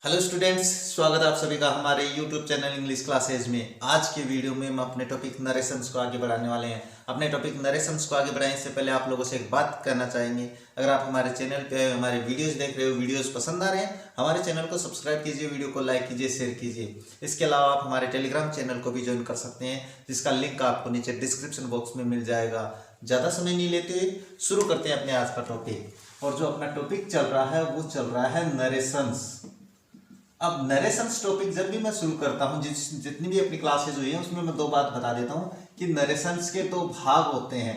Hello students, स्वागत है आप सभी का हमारे यूट्यूब चैनल इंग्लिश क्लासेज में। आज के वीडियो में हम अपने टॉपिक नरेशंस को आगे बढ़ाने वाले हैं। अपने टॉपिक नरेशंस को आगे बढ़ाने से पहले आप लोगों से एक बात करना चाहेंगे। अगर आप हमारे चैनल पे हमारे वीडियोस देख रहे हो, वीडियोस पसंद आ रहे हैं, हमारे चैनल को सब्सक्राइब कीजिए, वीडियो को लाइक कीजिए, शेयर कीजिए। इसके अलावा आप हमारे टेलीग्राम चैनल को भी ज्वाइन कर सकते हैं, जिसका लिंक आपको नीचे डिस्क्रिप्शन बॉक्स में मिल जाएगा। ज़्यादा समय नहीं लेते हुए शुरू करते हैं अपने आज का टॉपिक। और जो अपना टॉपिक चल रहा है वो चल रहा है नरेशंस। अब नरेशंस टॉपिक जब भी मैं शुरू करता हूँ, जितनी भी अपनी क्लासेज हुई हैं उसमें मैं दो बात बता देता हूँ कि नरेशंस के दो भाग होते हैं,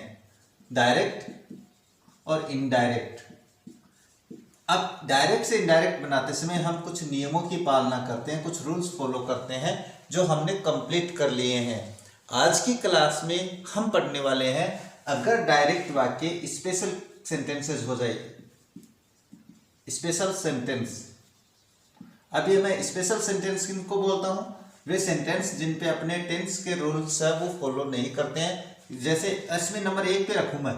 डायरेक्ट और इनडायरेक्ट। अब डायरेक्ट से इनडायरेक्ट बनाते समय हम कुछ नियमों की पालना करते हैं, कुछ रूल्स फॉलो करते हैं जो हमने कंप्लीट कर लिए हैं। आज की क्लास में हम पढ़ने वाले हैं अगर डायरेक्ट वाक्य स्पेशल सेंटेंसेस हो जाए, स्पेशल सेंटेंस। अब ये मैं स्पेशल सेंटेंस किनको बोलता हूँ? वे सेंटेंस जिन पे अपने टेंस के रूल्स है वो फॉलो नहीं करते हैं। जैसे इसमें नंबर 1 पे रखूँ मैं,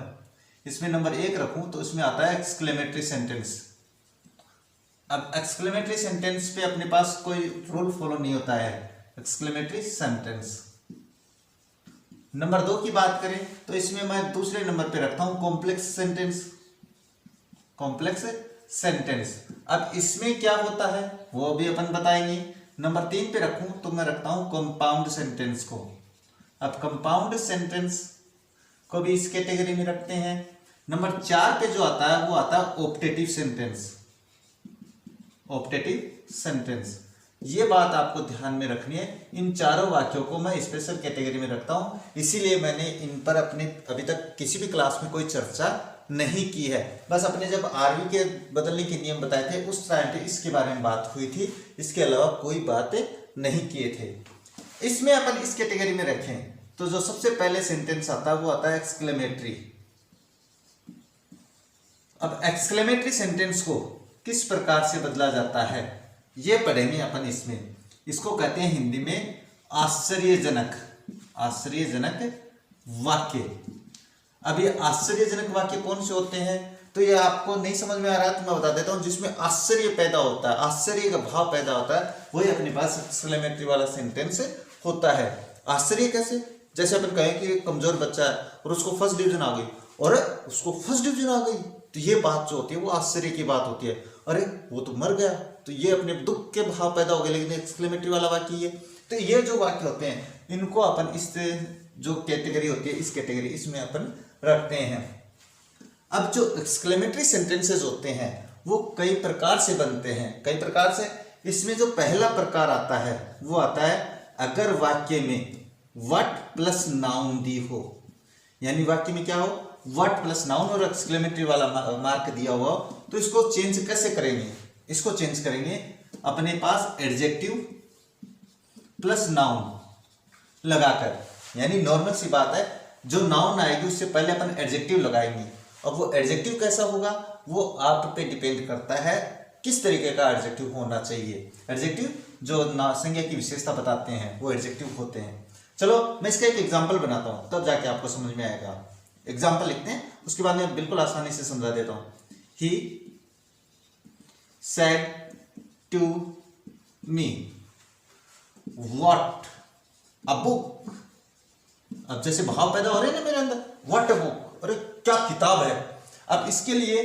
इसमें नंबर 1 रखूँ तो इसमें आता है एक्सक्लेमेटरी सेंटेंस। अब एक्सक्लेमेटरी सेंटेंस पे अपने पास कोई रूल फॉलो नहीं होता है, एक्सक्लेमेटरी सेंटेंस। नंबर 2 की बात करें तो इसमें मैं दूसरे नंबर पे रखता हूँ कॉम्प्लेक्स सेंटेंस, कॉम्प्लेक्स सेंटेंस। अब इसमें क्या होता है वो भी अपन बताएंगे। नंबर 3 पे रखूं तो मैं रखता हूं कंपाउंड सेंटेंस को। अब कंपाउंड सेंटेंस को भी इस कैटेगरी में रखते हैं। नंबर 4 पे जो आता है वो आता है ऑप्टेटिव सेंटेंस, ऑप्टेटिव सेंटेंस। ये बात आपको ध्यान में रखनी है। इन चारों वाक्यों को मैं स्पेशल कैटेगरी में रखता हूं, इसीलिए मैंने इन पर अपने अभी तक किसी भी क्लास में कोई चर्चा नहीं की है। बस अपने जब आरवी के बदलने के नियम बताए थे उस टाइम पे इसके बारे में बात हुई थी, इसके अलावा कोई बात नहीं किए थे। इसमें अपन इस कैटेगरी में रखें तो जो सबसे पहले सेंटेंस आता है वो आता है एक्सक्लेमेटरी। अब एक्सक्लेमेटरी सेंटेंस को किस प्रकार से बदला जाता है ये पढ़ेंगे अपन इसमें। इसको कहते हैं हिंदी में आश्चर्यजनक, आश्चर्यजनक वाक्य। अब ये आश्चर्यजनक वाक्य कौन से होते हैं? तो ये आपको नहीं समझ में आ रहा है तो मैं बता देता हूं। जिसमें आश्चर्य पैदा होता है, आश्चर्य का भाव पैदा होता है, वही अपने पास एक्सक्लेमेटरी वाला सेंटेंस होता है। आश्चर्य कैसे? जैसे अपन कहें कि एक कमजोर बच्चा है और उसको फर्स्ट डिवीजन आ गई, और उसको फर्स्ट डिवीजन आ गई, तो ये बात जो होती है वो आश्चर्य की बात होती है। अरे वो तो मर गया, तो ये अपने दुख के भाव पैदा हो गए, लेकिन एक्सक्लेमेटरी वाला वाक्य ये। तो ये जो वाक्य होते हैं इनको अपन इस जो कैटेगरी होती है, इस कैटेगरी इसमें अपन रखते हैं। अब जो एक्सक्लेमेटरी सेंटेंसेस होते हैं वो कई प्रकार से बनते हैं, कई प्रकार से। इसमें जो पहला प्रकार आता है वो आता है अगर वाक्य में व्हाट प्लस नाउन दी हो, यानी वाक्य में क्या हो, व्हाट प्लस नाउन और एक्सक्लेमेटरी वाला मार्क दिया हुआ हो, तो इसको चेंज कैसे करेंगे? इसको चेंज करेंगे अपने पास एडजेक्टिव प्लस नाउन लगाकर। यानी नॉर्मल सी बात है, जो नाउन आएगी उससे पहले अपन एडजेक्टिव लगाएंगे। और वो एडजेक्टिव कैसा होगा वो आप पे डिपेंड करता है किस तरीके का एडजेक्टिव होना चाहिए। एडजेक्टिव जो संज्ञा की विशेषता बताते हैं वो एडजेक्टिव होते हैं। चलो मैं इसका एक एग्जाम्पल बनाता हूं, तब जाके आपको समझ में आएगा। एग्जाम्पल लिखते हैं, उसके बाद मैं बिल्कुल आसानी से समझा देता हूं। He said to me what a book. अब जैसे भाव पैदा हो रहे हैं ना मेरे अंदर, व्हाट अ बुक, अरे क्या किताब है। अब इसके लिए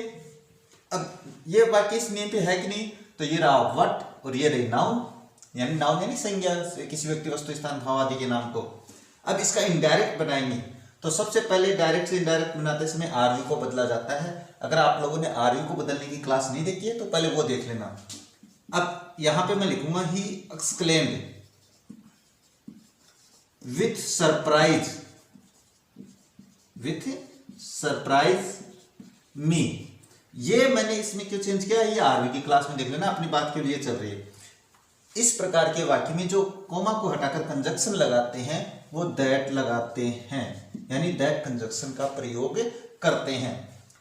अब ये वाक्य इस नियम पे है कि नहीं, तो ये रहा व्हाट और ये रही नाउन, यानी नाउन यानी संज्ञा किसी व्यक्ति वस्तु स्थान भाव आदि के नाम को। अब इसका इनडायरेक्ट बनाएंगे तो सबसे पहले डायरेक्ट से इनडायरेक्ट बनाते समय आरवी को बदला जाता है। अगर आप लोगों ने आरवी को बदलने की क्लास नहीं देखी है तो पहले वो देख लेना। अब यहां पे मैं लिखूंगा he exclaimed with surprise, with surprise मी। ये मैंने इसमें क्यों चेंज किया, ये आरवी की क्लास में देख लेना, अपनी बात के लिए चल रही है। इस प्रकार के वाक्य में जो कोमा को हटाकर कंजक्शन लगाते हैं वो दैट लगाते हैं, यानी दैट कंजक्शन का प्रयोग करते हैं।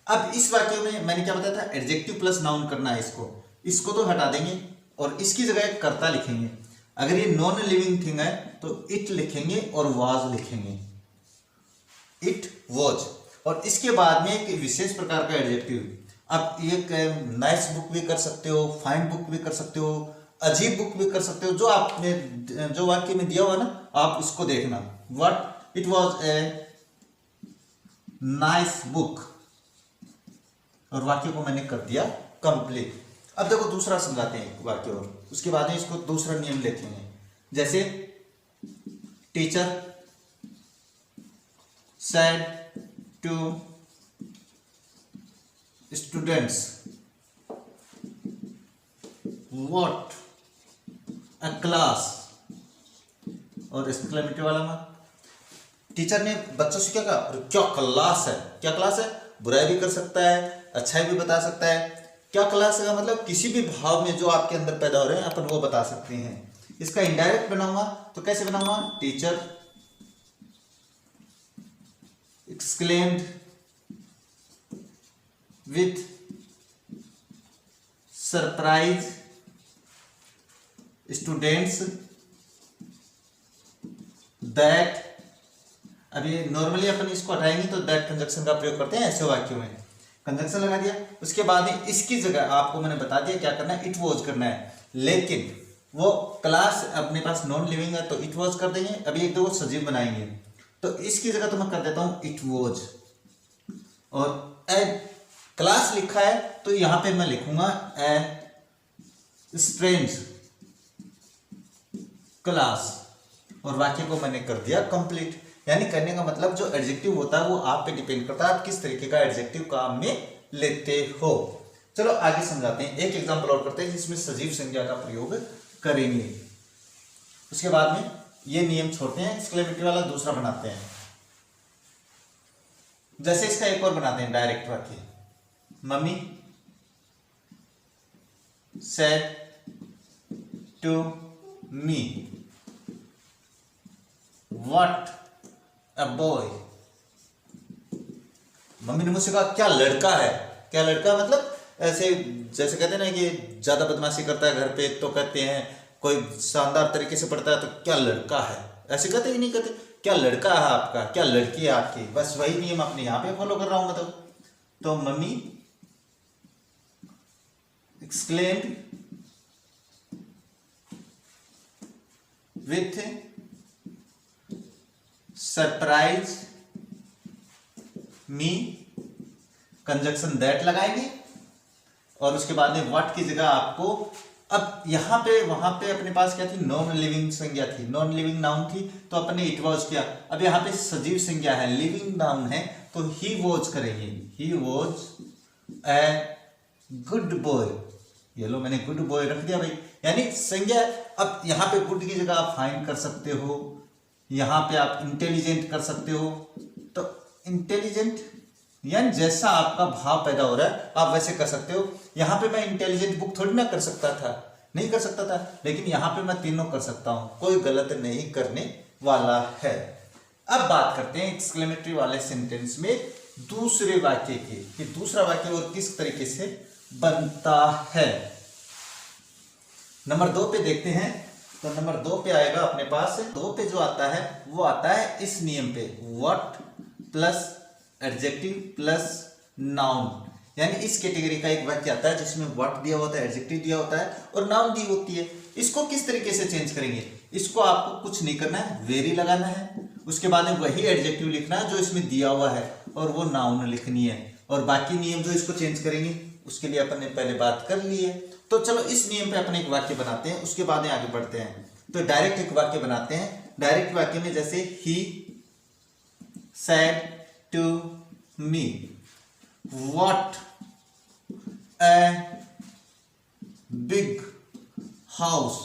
अब इस वाक्य में मैंने क्या बताया था, एडजेक्टिव प्लस नाउन करना है। इसको तो हटा देंगे और इसकी जगह कर्ता लिखेंगे। अगर ये नॉन लिविंग थिंग है तो इट लिखेंगे और वाज लिखेंगे, इट वाज। और इसके बाद में एक विशेष प्रकार का एडजेक्टिव, आप एक नाइस बुक भी कर सकते हो, फाइन बुक भी कर सकते हो, अजीब बुक भी कर सकते हो। जो आपने जो वाक्य में दिया हुआ ना, आप उसको देखना। What it was a nice book, और वाक्य को मैंने कर दिया कंप्लीट। अब देखो दूसरा समझाते हैं वाक्य, और उसके बाद में इसको दूसरा नियम लेते हैं। जैसे teacher said to students what a class, और एक्सक्लेमेटरी वाला में टीचर ने बच्चों से क्या कहा, क्या क्लास है। क्या क्लास है, बुराई भी कर सकता है, अच्छाई भी बता सकता है। क्या क्लास का मतलब किसी भी भाव में जो आपके अंदर पैदा हो रहे हैं अपन वो बता सकते हैं। इसका इनडायरेक्ट बनाऊंगा तो कैसे बनाऊंगा, teacher exclaimed with surprise students that, अब ये नॉर्मली अपन इसको हटाएंगे तो दैट कंजक्शन का प्रयोग करते हैं ऐसे वाक्यों में। कंजक्शन लगा दिया, उसके बाद इसकी जगह आपको मैंने बता दिया क्या करना है, इट वॉज करना है। लेकिन वो क्लास अपने पास नॉन लिविंग है तो इट वॉज कर देंगे। अभी एक दो सजीव बनाएंगे तो इसकी जगह तो मैं कर देता हूं इट वॉज, और ए क्लास लिखा है तो यहां पे मैं लिखूंगा ए स्ट्रेंज क्लास, और वाक्य को मैंने कर दिया कंप्लीट। यानी करने का मतलब जो एडजेक्टिव होता है वो आप पे डिपेंड करता है, आप किस तरीके का एडजेक्टिव काम में लेते हो। चलो आगे समझाते हैं, एक एग्जांपल और करते हैं जिसमें सजीव संज्ञा का प्रयोग करेंगे। उसके बाद में ये नियम छोड़ते हैं, एक्सक्लेमेटरी वाला दूसरा बनाते हैं। जैसे इसका एक और बनाते हैं डायरेक्ट वाक्य, mummy said to me what a boy, mummy ने मुझसे कहा क्या लड़का है। क्या लड़का मतलब ऐसे जैसे कहते हैं ना कि ज्यादा बदमाशी करता है घर पे तो कहते हैं, कोई शानदार तरीके से पढ़ता है तो क्या लड़का है, ऐसे कहते ही नहीं कहते क्या लड़का है आपका, क्या लड़की है आपकी। बस वही नियम अपने यहां पे फॉलो कर रहा हूं मैं। तो mummy exclaimed with surprise me, conjunction that लगाएंगे, और उसके बाद में व्हाट की जगह आपको, अब यहां पे वहां पे अपने पास क्या थी, नॉन लिविंग संज्ञा थी, नॉन लिविंग नाउन थी तो अपन ने इट वॉज किया। अब यहाँ पे सजीव संज्ञा है, लिविंग नाउन है तो ही वॉज करेंगे, he was a good boy. ये लो मैंने गुड बॉय रख दिया भाई, यानी संज्ञा। अब यहाँ पे गुड की जगह आप फाइन कर सकते हो, यहाँ पे आप इंटेलिजेंट कर सकते हो। तो इंटेलिजेंट यानी जैसा आपका भाव पैदा हो रहा है आप वैसे कर सकते हो। यहां पे मैं इंटेलिजेंट बुक थोड़ी ना कर सकता था, नहीं कर सकता था, लेकिन यहां पे मैं तीनों कर सकता हूं, कोई गलत नहीं करने वाला है। अब बात करते हैं एक्सक्लेमेटरी वाले सेंटेंस में दूसरे वाक्य की, कि दूसरा वाक्य और किस तरीके से बनता है। नंबर 2 पे देखते हैं, तो नंबर 2 पे आएगा अपने पास, 2 पे जो आता है वो आता है इस नियम पे, what plus adjective plus noun. यानी इस कैटेगरी का एक वाक्य आता है जिसमें व्हाट दिया होता है, एडजेक्टिव दिया होता है और नाउन दी होती है। इसको किस तरीके से चेंज करेंगे, इसको आपको कुछ नहीं करना है, वेरी लगाना है, उसके बाद में वही एडजेक्टिव लिखना है जो इसमें दिया हुआ है और वो नाउन लिखनी है, और बाकी नियम जो इसको चेंज करेंगे उसके लिए अपन ने पहले बात कर ली है। तो चलो इस नियम पे अपन एक वाक्य बनाते हैं, उसके बाद में आगे बढ़ते हैं। तो डायरेक्ट एक वाक्य बनाते हैं। डायरेक्ट वाक्य में जैसे he said to me what a big house,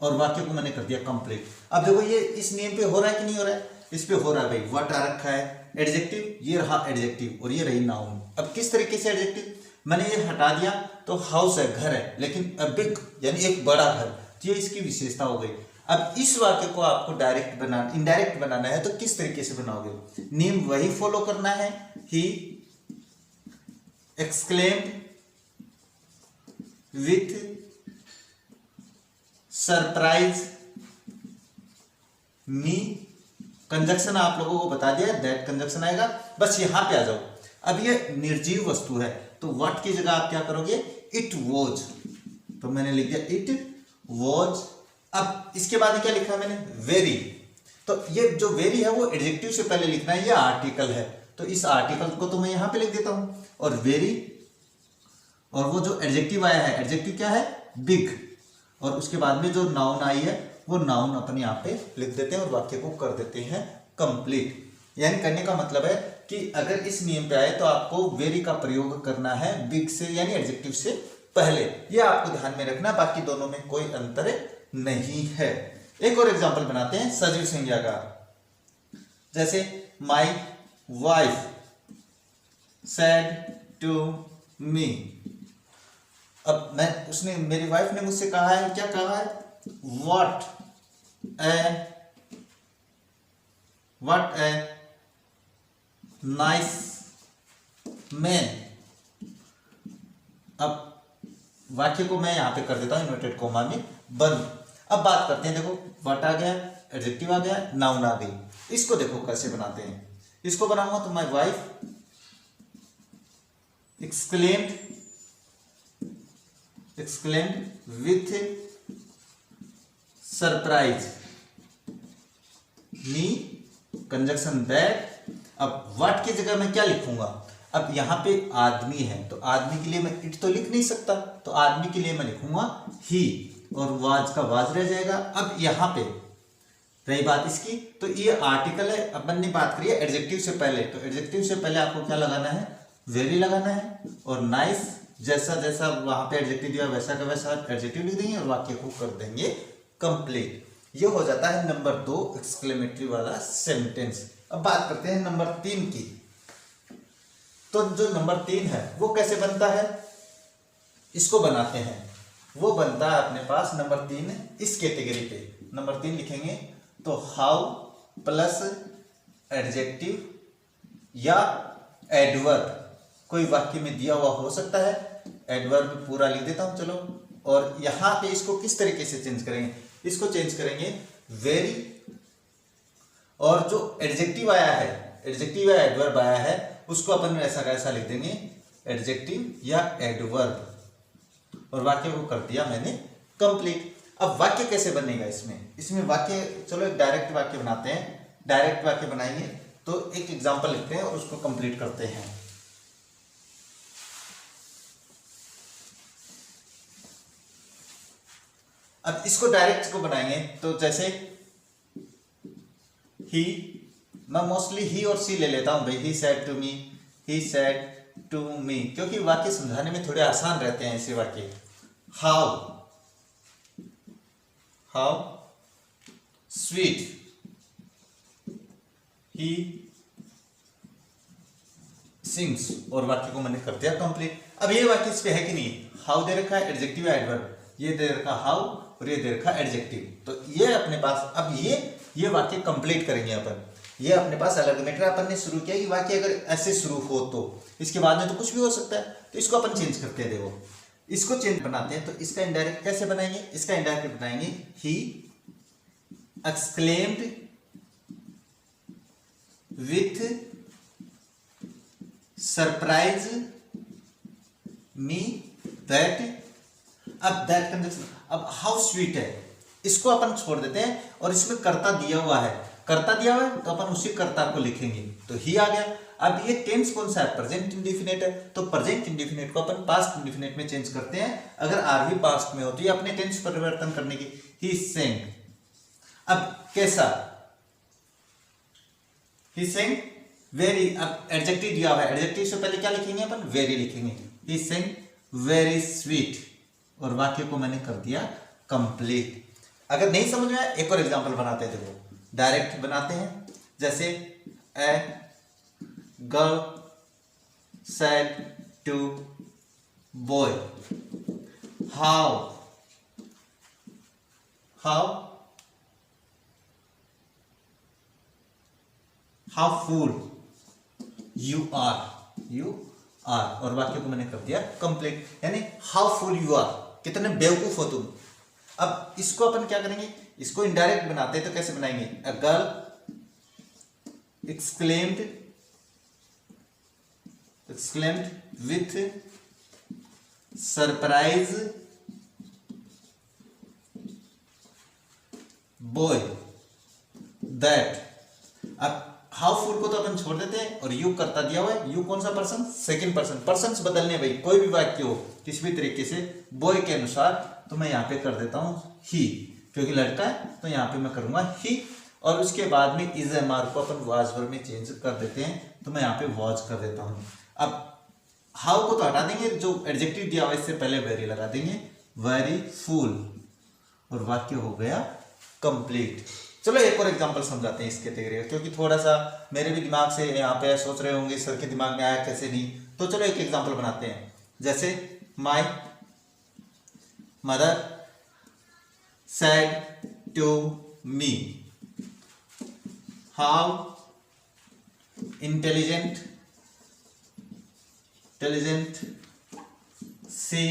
और वाक्य को मैंने कर दिया कंप्लीट। अब देखो ये इस नियम पे हो रहा है कि नहीं हो रहा है, इस पे हो रहा है भाई। व्हाट आ रखा है एडजेक्टिव, ये रहा एडजेक्टिव और ये रही नाउन। अब किस तरीके से एडजेक्टिव मैंने ये हटा दिया तो हाउस है, घर है, लेकिन अ बिग यानी एक बड़ा घर, तो ये इसकी विशेषता हो गई। अब इस वाक्य को आपको डायरेक्ट बनाना, इनडायरेक्ट बनाना है तो किस तरीके से बनाओगे, नियम वही फॉलो करना है। He exclaimed with surprise me, conjunction आप लोगों को बता दिया, दैट कंजक्शन आएगा। बस यहां पे आ जाओ। अब ये निर्जीव वस्तु है तो व्हाट की जगह आप क्या करोगे, इट वॉज, तो मैंने लिख दिया इट वॉज। अब इसके बाद क्या लिखा मैंने, वेरी। तो ये जो वेरी है वो एडजेक्टिव से पहले लिखना है, ये आर्टिकल है, तो इस आर्टिकल को तो मैं यहां पे लिख देता हूं। और वेरी, और वो जो एडजेक्टिव आया है, एडजेक्टिव क्या है, बिग, और उसके बाद में जो नाउन आई है वो नाउन अपन यहाँ पे लिख देते हैं और वाक्य को कर देते हैं कंप्लीट। यानी करने का मतलब है कि अगर इस नियम पे आए तो आपको वेरी का प्रयोग करना है बिग से, यानी एडजेक्टिव से पहले। ये आपको ध्यान में रखना, बाकी दोनों में कोई अंतर नहीं है। एक और एग्जांपल बनाते हैं सजीव संज्ञा का, जैसे my wife said to me. अब मेरी वाइफ ने मुझसे कहा है, क्या कहा है, व्हाट ए नाइस मैन। अब वाक्य को मैं यहां पे कर देता हूं इन्वर्टेड कोमा में बंद। अब बात करते हैं, देखो व्हाट आ गया, एडजेक्टिव आ गया, नाउन आ गई। इसको देखो कैसे बनाते हैं। इसको बनाऊंगा तो my wife exclaimed with surprise me conjunction that। अब व्हाट की जगह मैं क्या लिखूंगा, अब यहां पे आदमी है तो आदमी के लिए मैं इट तो लिख नहीं सकता, तो आदमी के लिए मैं लिखूंगा ही, और वाज का वाज रह जाएगा। अब यहां पे रही बात इसकी, तो ये आर्टिकल है, अपन ने बात करी है एडजेक्टिव से पहले, तो एडजेक्टिव से पहले आपको क्या लगाना है, वेरी लगाना है, और नाइस जैसा जैसा वहां पे एडजेक्टिव दिया वैसा का वैसा एडजेक्टिव लिख देंगे और वाक्य को कर देंगे कंप्लीट। ये हो जाता है नंबर 2 एक्सक्लेमेटरी वाला सेंटेंस। अब बात करते हैं नंबर 3 की। तो जो नंबर 3 है वो कैसे बनता है, इसको बनाते हैं। वो बनता है अपने पास नंबर 3 इस कैटेगरी पे। नंबर 3 लिखेंगे तो हाउ प्लस एडजेक्टिव या एडवर्ब, कोई वाक्य में दिया हुआ हो सकता है, एडवर्ब पूरा लिख देता हूं चलो। और यहां पे इसको किस तरीके से चेंज करेंगे, इसको चेंज करेंगे वेरी, और जो एडजेक्टिव आया है, एडजेक्टिव या एडवर्ब आया है, उसको अपन ऐसा कैसा लिख देंगे, एडजेक्टिव या एडवर्ब, और वाक्य को कर दिया मैंने कंप्लीट। अब वाक्य कैसे बनेगा इसमें वाक्य, चलो एक डायरेक्ट वाक्य बनाते हैं। डायरेक्ट वाक्य बनाएंगे तो एक एग्जांपल लिखते हैं और उसको कंप्लीट करते हैं। अब इसको डायरेक्ट को बनाएंगे तो जैसे ही, मैं मोस्टली ही और सी ले लेता हूं भाई, he said to me, he said to me, क्योंकि वाक्य समझाने में थोड़े आसान रहते हैं ऐसे वाक्य। हाउ स्वीट ही सिंग्स, और वाक्य को मैंने कर दिया कंप्लीट। अब ये वाक्य इस पे है कि नहीं, हाउ दे रखा है, एडजेक्टिव या एडवर्ब, ये दे रखा हाउ और ये दे रखा एडजेक्टिव, तो ये अपने पास, अब ये वाक्य कंप्लीट करेंगे अपन। ये अपने पास अलग मैटर अपन ने शुरू किया कि वाक्य अगर ऐसे शुरू हो तो इसके बाद में तो कुछ भी हो सकता है, तो इसको अपन चेंज करते हैं। देखो इसको चेंज बनाते हैं, तो इसका इनडायरेक्ट कैसे बनाएंगे, इसका इनडायरेक्ट बनाएंगे he exclaimed with surprise me that. अब दैट कंजक्शन, अब हाउ स्वीट है, इसको अपन छोड़ देते हैं और इसमें कर्ता दिया हुआ है, कर्ता दिया हुआ है तो अपन उसी कर्ता को लिखेंगे, तो ही आ गया। अब ये टेंस कौन सा है, प्रेजेंट इंडेफिनिट है, तो प्रेजेंट इंडेफिनिट को अपन पास्ट इंडेफिनिट में चेंज करते हैं। अगर आर भी पास्ट में हो तो ये अपने टेंस परिवर्तन करने की, ही सेंग। अब कैसा, ही सेंग वेरी, अब एडजेक्टिव दिया हुआ है, एडजेक्टिव से पहले क्या लिखेंगे अपन, वेरी लिखेंगे, ही सेंग वेरी स्वीट, और वाक्य को मैंने कर दिया कंप्लीट। अगर नहीं समझ में आया एक और एग्जांपल बनाते हैं, देखो डायरेक्ट बनाते हैं, जैसे a girl said to boy how fool you are, और वाक्य को मैंने कर दिया कंप्लीट, यानी हाउ फूल यू आर, कितने बेवकूफ हो तुम। अब इसको अपन क्या करेंगे, इसको इनडायरेक्ट बनाते हैं तो कैसे बनाएंगे, a girl exclaimed with surprise boy, that. अब हाउफुल को तो अपन छोड़ देते हैं और यू करता दिया हुआ है। यू कौन सा पर्सन? Second person. पर्सन्स बदलने भाई, कोई भी वाक्य हो किसी भी तरीके से बॉय के अनुसार, तो मैं यहाँ पे कर देता हूँ ही, क्योंकि लड़का है तो यहाँ पे मैं करूंगा ही। और उसके बाद में इज एम आर को अपन वाज वर्ब में चेंज कर देते हैं, तो मैं यहाँ पे वॉज कर देता हूँ। अब हाउ को तो हटा देंगे, जो एडजेक्टिव दिया हुआ इससे पहले वेरी लगा देंगे, वेरी फुल, और वाक्य हो गया कंप्लीट। चलो एक और एग्जांपल समझाते हैं इस कैटेगरी का, क्योंकि थोड़ा सा मेरे भी दिमाग से यहाँ पे सोच रहे होंगे सर के दिमाग में आया कैसे नहीं। तो चलो एक एग्जांपल बनाते हैं। जैसे my mother said to me, how intelligent she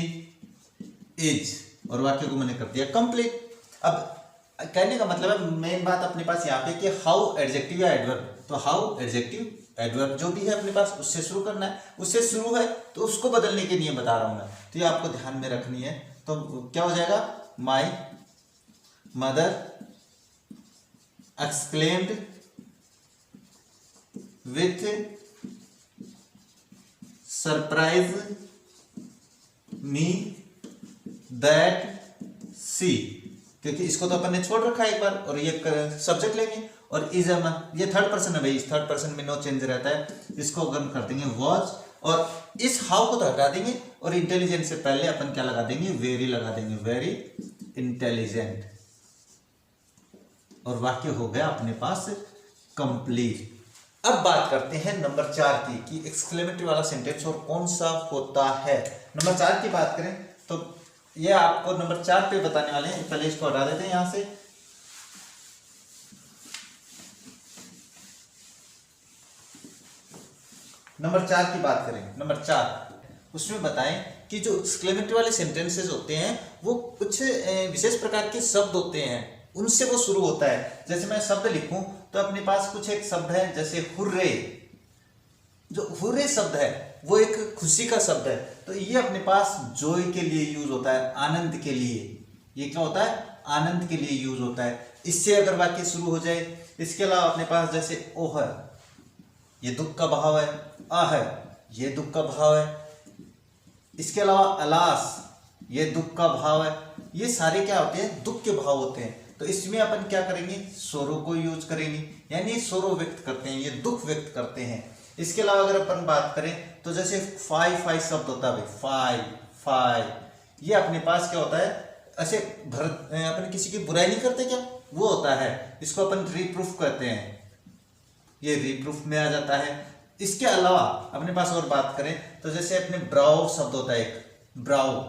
is, और वाक्य को मैंने कर दिया कंप्लीट। अब कहने का मतलब है, मेन बात अपने पास यहाँ पे कि हाउ एडजेक्टिव या एडवर्ब, तो हाउ एडजेक्टिव एडवर्ब जो भी है अपने पास उससे शुरू करना है, उससे शुरू है तो उसको बदलने के नियम बता रहा हूं मैं, तो ये आपको ध्यान में रखनी है। तो क्या हो जाएगा? My mother exclaimed with surprise me that she, क्योंकि इसको तो अपन ने छोड़ रखा है एक बार, और ये सब्जेक्ट लेंगे, और इज एम, ये थर्ड पर्सन है भाई, इस थर्ड पर्सन में नो चेंज रहता है, इसको अगर कर देंगे वॉज, और इस हाउ को तो हटा देंगे, और इंटेलिजेंट से पहले अपन क्या लगा देंगे? वेरी लगा देंगे, वेरी इंटेलिजेंट, और वाक्य हो गया अपने पास कंप्लीट। अब बात करते हैं नंबर 4 की, कि एक्सक्लेमेटरी वाला सेंटेंस और कौन सा होता है। नंबर 4 की बात करें तो ये आपको नंबर 4 पे बताने वाले हैं। पहले इसको हटा देते हैं यहां से। नंबर 4 की बात करें, नंबर 4 उसमें बताएं कि जो एक्सक्लेमेटरी वाले सेंटेंसेस होते हैं वो कुछ विशेष प्रकार के शब्द होते हैं, उनसे वो शुरू होता है। जैसे मैं शब्द लिखूं तो अपने पास कुछ एक शब्द है, जैसे हुर्रे, जो हुर्रे शब्द है वो एक खुशी का शब्द है, तो ये अपने पास जॉय के लिए यूज होता है, आनंद के लिए। ये क्या होता है? आनंद के लिए यूज होता है। इससे अगर वाक्य शुरू हो जाए। इसके अलावा अपने पास जैसे ओह, ये दुख का भाव है, आ है, ये दुख का भाव है। इसके अलावा अलास, ये दुख का भाव है। ये सारे क्या होते हैं? दुख के भाव होते हैं। तो इसमें अपन क्या करेंगे? सोरो को यूज करेंगे, यानी सोरो व्यक्त करते हैं, ये दुख व्यक्त करते हैं। इसके अलावा अगर अपन बात करें तो जैसे फाई शब्द होता है भाई, फाई, ये अपने पास क्या होता है? ऐसे अपन किसी की बुराई नहीं करते क्या, वो होता है। इसको अपन रिप्रूफ कहते हैं, ये रिप्रूफ में आ जाता है। इसके अलावा अपने पास और बात करें तो जैसे अपने ब्राउ शब्द होता है एक, ब्राउ,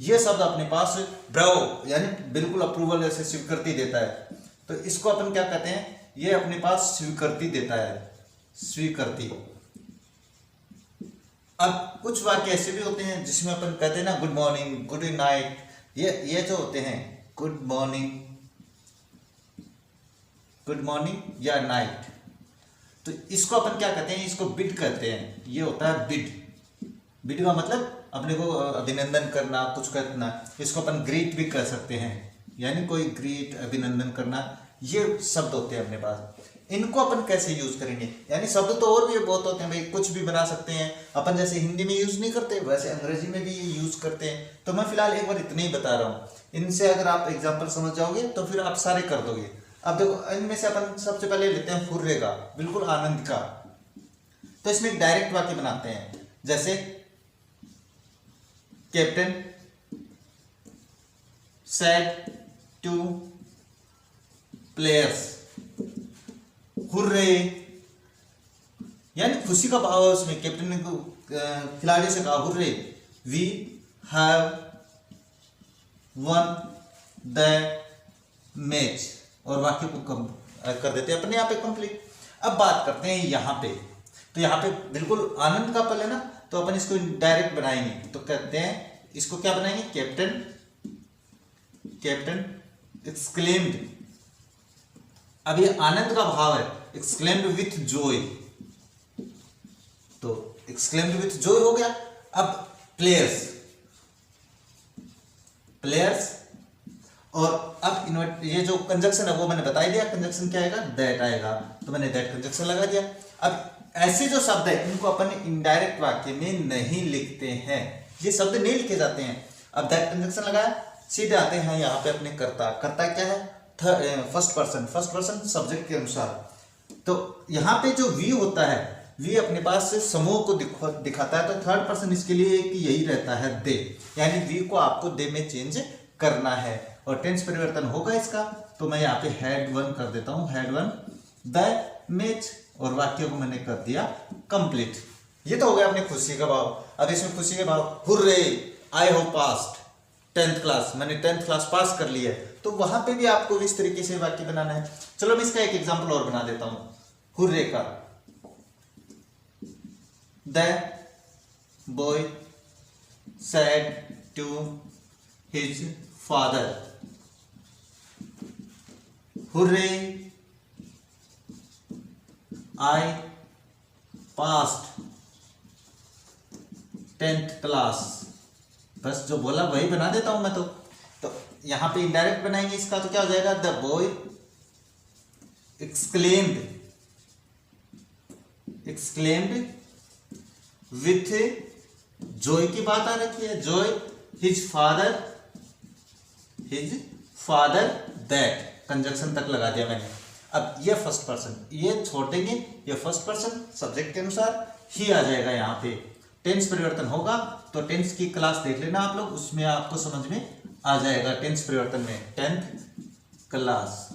ये शब्द अपने पास ब्राउ यानी बिल्कुल अप्रूवल, ऐसे स्वीकृति देता है, तो इसको अपन क्या कहते हैं? ये अपने पास स्वीकृति देता है, स्वीकृति। अब कुछ वाक्य ऐसे भी होते हैं जिसमें अपन कहते हैं ना गुड मॉर्निंग, गुड नाइट, ये जो होते हैं गुड मॉर्निंग या नाइट, तो इसको अपन क्या कहते हैं? इसको बिड कहते हैं। ये होता है बिड। बिड का मतलब अपने को अभिनंदन करना, कुछ करना। इसको अपन ग्रीट भी कह सकते हैं, यानी कोई ग्रीट, अभिनंदन करना, ये शब्द होते हैं अपने पास। इनको अपन कैसे यूज करेंगे? यानी शब्द तो और भी बहुत होते हैं भाई, कुछ भी बना सकते हैं अपन। जैसे हिंदी में यूज नहीं करते वैसे अंग्रेजी में भी ये यूज करते हैं। तो मैं फिलहाल एक बार इतने ही बता रहा हूँ, इनसे अगर आप एग्जाम्पल समझ जाओगे तो फिर आप सारे कर दोगे। अब देखो, इनमें से अपन सबसे पहले लेते हैं हुर्रे का, बिल्कुल आनंद का। तो इसमें एक डायरेक्ट वाक्य बनाते हैं, जैसे captain said two players, hurray, यानी खुशी का भाव है उसमें। कैप्टन ने खिलाड़ी से कहा hurray, we have won the match, और वाक्य को कम कर देते हैं अपने यहाँ पे कंप्लीट। अब बात करते हैं यहाँ पे, तो यहाँ पे बिल्कुल आनंद का पल है ना, तो अपन इसको डायरेक्ट बनाएंगे, तो कहते हैं इसको क्या बनाएंगे? Captain exclaimed. अब ये आनंद का भाव है, एक्सक्लेम्ड विथ जॉय, तो एक्सक्लेम्ड विथ जॉय हो गया। अब प्लेयर्स और अब इन्वर्ट ये जो कंजक्शन है वो मैंने बता ही दिया, कंजक्शन क्या आएगा, दैट आएगा, तो मैंने दैट कंजक्शन लगा दिया। अब ऐसे जो शब्द है इनको अपन इनडायरेक्ट वाक्य में नहीं लिखते हैं, ये शब्द नहीं लिखे जाते हैं। अब दैट कंजक्शन लगाया, सीधे आते हैं यहाँ पे अपने कर्ता। कर्ता क्या है, फर्स्ट पर्सन सब्जेक्ट के अनुसार। तो यहाँ पे जो वी होता है, वी अपने पास से समूह को दिखाता है, तो थर्ड पर्सन इसके लिए एक यही रहता है, दे, यानी वी को आपको दे में चेंज करना है और टेंस परिवर्तन होगा इसका। तो मैं यहाँ पे हैड वन कर देता हूँ, हैड वन द मैच, और वाक्य को मैंने कर दिया कंप्लीट। ये तो हो गया अपनी खुशी का भाव। अब इसमें खुशी के भाव, hurray I have passed 10th class, मैंने 10th क्लास पास कर ली है, तो वहां पे भी आपको इस तरीके से वाक्य बनाना है। चलो मैं इसका एक एग्जांपल और बना देता हूं, हुर्रे का, the boy said to his father, hurray I passed 10th class. बस जो बोला वही बना देता हूं मैं। तो यहां पे इनडायरेक्ट बनाएंगे इसका, तो क्या हो जाएगा, the boy exclaimed with Joy की बात आ रखी है, Joy his father that, conjunction तक लगा दिया मैंने। अब ये फर्स्ट पर्सन, ये छोड़ देंगे, ये फर्स्ट पर्सन सब्जेक्ट के अनुसार ही आ जाएगा। यहाँ पे टेंस परिवर्तन होगा तो टेंस की क्लास देख लेना आप लोग, उसमें आपको समझ में आ जाएगा टेंस परिवर्तन में, 10th क्लास,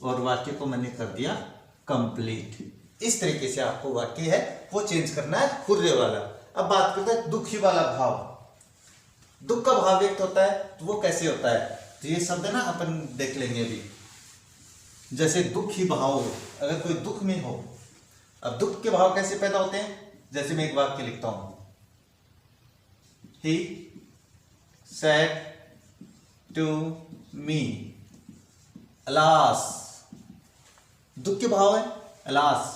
और वाक्य को मैंने कर दिया कंप्लीट। इस तरीके से आपको वाक्य है वो चेंज करना है, हुर्रे वाला। अब बात करते हैं दुखी वाला भाव। दुख का भाव व्यक्त होता है तो वो कैसे होता है, तो ये शब्द ना अपन देख लेंगे अभी। जैसे दुखी भाव, अगर कोई दुख में हो, अब दुख के भाव कैसे पैदा होते हैं, जैसे मैं एक वाक्य लिखता हूं, He said to me, alas, दुख के भाव है alas,